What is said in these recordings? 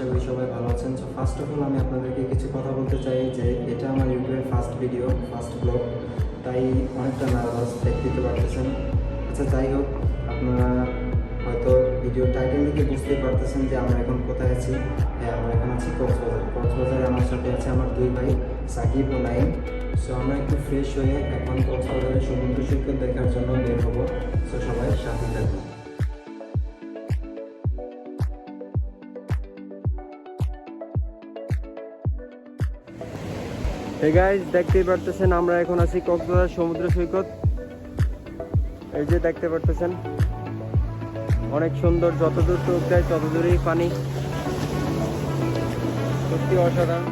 করি সবাই ভালো আছেন। সো ফার্স্ট অফ অল আমি আপনাদেরকে কিছু কথা বলতে চাই যে এটা আমার ইউটিউবের ফার্স্ট ভিডিও, ফার্স্ট ব্লগ, তাই অনেকটা নার্ভাস, দেখতে পারতেছেন। আচ্ছা যাই হোক, আপনারা হয়তো ভিডিও টাইটেল দেখে বুঝতেই পারতেছেন যে আমরা এখন কোথায় আছি। হ্যাঁ, আমরা এখন আছি কক্সবাজারে। আমার সাথে আছে আমার দুই ভাই সাকিব ও নাইম। সো আমরা একটু ফ্রেশ হয়ে এখন কক্সবাজারের সমুদ্র সৈকত দেখার জন্য বের হবো। সো সবাই সাথে থাকুন। হে গাইস, দেখতেই পারতেছেন আমরা এখন আছি কক্সবাজার সমুদ্র সৈকত। এই যে দেখতে পারতেছেন অনেক সুন্দর, যতদূর চোখ যায় ততদূরেই পানি, সত্যি অসাধারণ।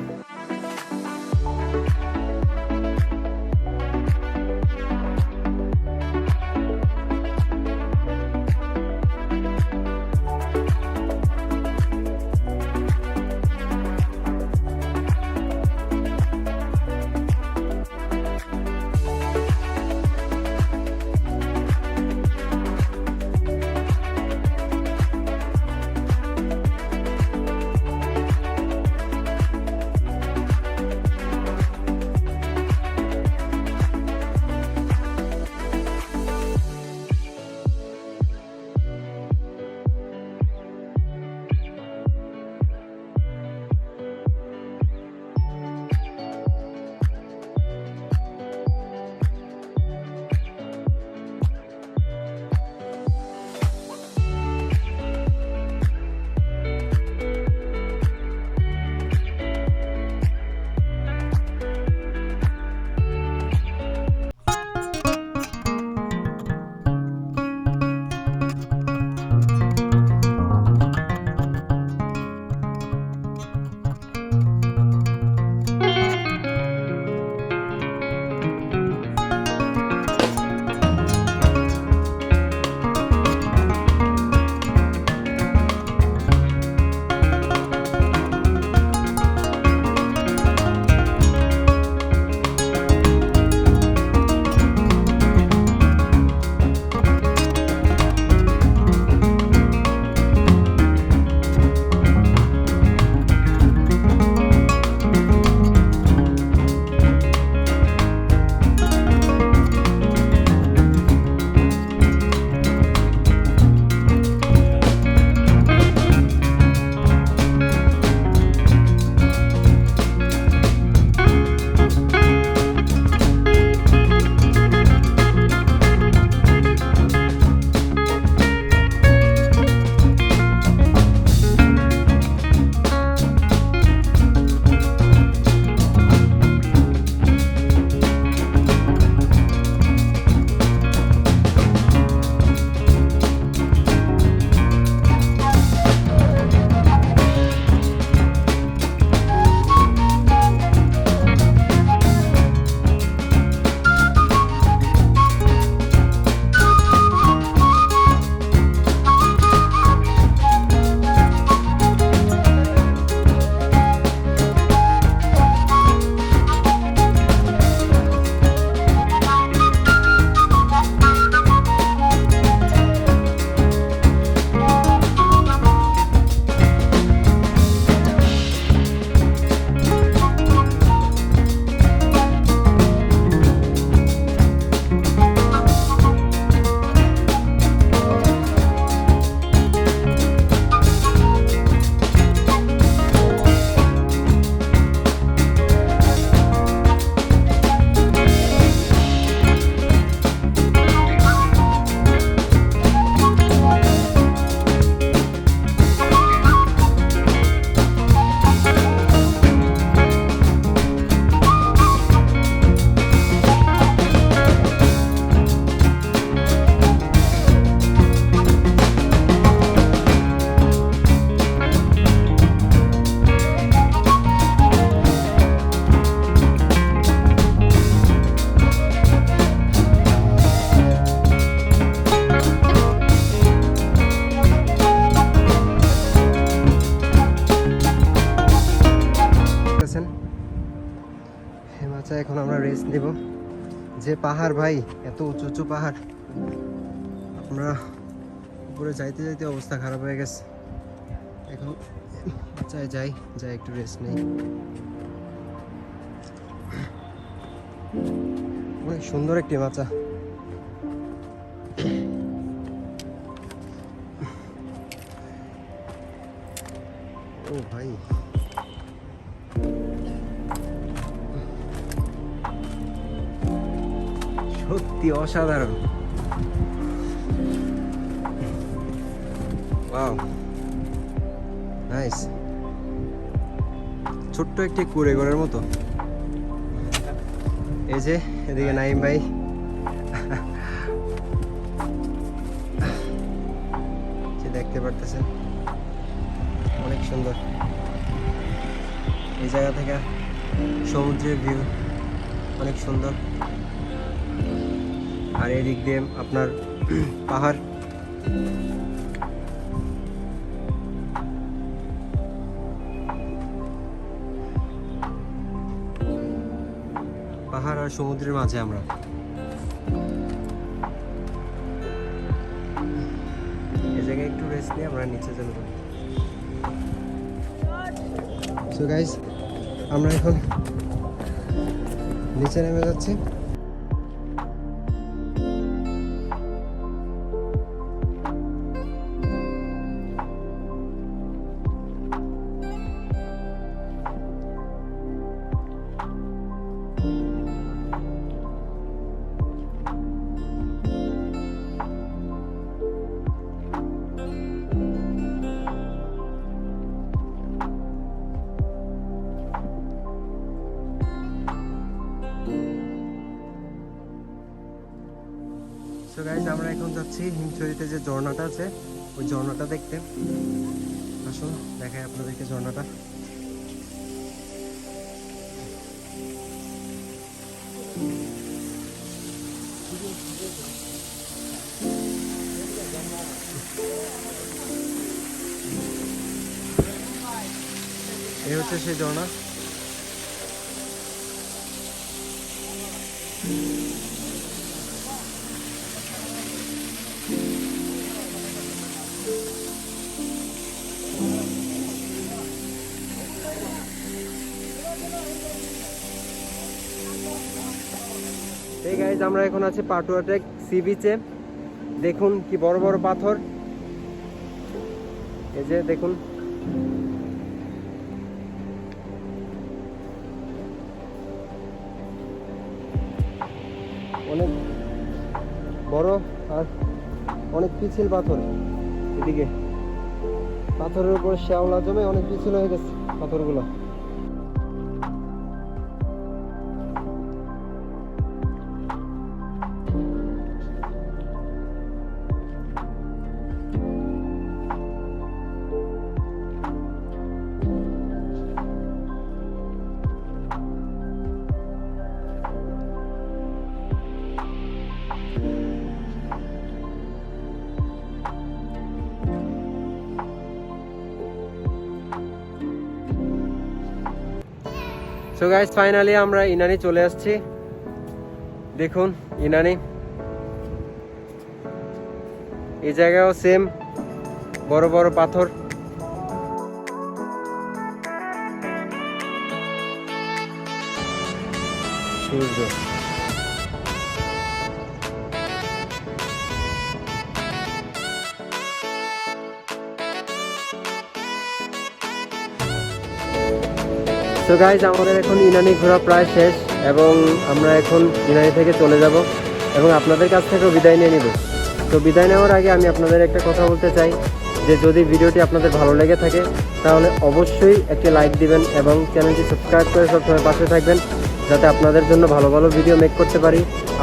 এখন আমরা রেস্ট নেব। যে পাহাড় ভাই, এত উঁচু উঁচু পাহাড়, আমরা উপরে যাইতে যাইতে অবস্থা খারাপ হয়ে গেছে। এখন যাই একটু রেস্ট নেই। অনেক সুন্দর একটি মাচা। ও ভাই, সত্যি অসাধারণ। Wow, nice. ছোট্ট একটি কুড়ে ঘরের মতো। এই যে এদিকে নাইম ভাই, যে দেখতে পারতেছেন অনেক সুন্দর। এই জায়গা থেকে সমুদ্রের ভিউ অনেক সুন্দর। আর এদিক দিয়ে আপনার পাহাড়। পাহাড় আর সমুদ্রের মাঝে আমরা। এই জায়গায় একটু রেস্ট নিয়ে আমরা নিচে চলে যাব। সো গাইস, আমরা এখন নিচে নেমে যাচ্ছি। সো গাইস, আমরা এখন যাচ্ছি হিমছড়িতে যে ঝর্ণাটা আছে ওই ঝর্ণাটা দেখতে। আসুন দেখাই আপনাদেরকে ঝর্ণাটা। এই হচ্ছে সেই ঝর্ণা। এই গাইজ, আমরা এখন আছি পাটুয়া টেক সি বিচে। দেখুন কি বড় বড় পাথর। এই যে দেখুন, অনেক বড় আর অনেক পিছিল পাথর। এদিকে পাথরের উপর শ্যাওলা জমে অনেক পিছিল হয়ে গেছে পাথরগুলো। সো গাইস, ফাইনালি আমরা ইনানি চলে আসছি। দেখুন ইনানি। এই জায়গায়ও সেম বড় বড় পাথর। সূর্য। তো গাইজ, আমাদের এখন ইনানি ঘোরা প্রায় শেষ এবং আমরা এখন ইনানি থেকে চলে যাব এবং আপনাদের কাছ থেকেও বিদায় নিয়ে নিব। তো বিদায় নেওয়ার আগে আমি আপনাদের একটা কথা বলতে চাই যে যদি ভিডিওটি আপনাদের ভালো লেগে থাকে তাহলে অবশ্যই একটি লাইক দিবেন এবং চ্যানেলটি সাবস্ক্রাইব করে সবসময় পাশে থাকবেন যাতে আপনাদের জন্য ভালো ভালো ভিডিও মেক করতে পারি।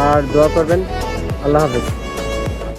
আর দোয়া করবেন। আল্লাহ হাফেজ।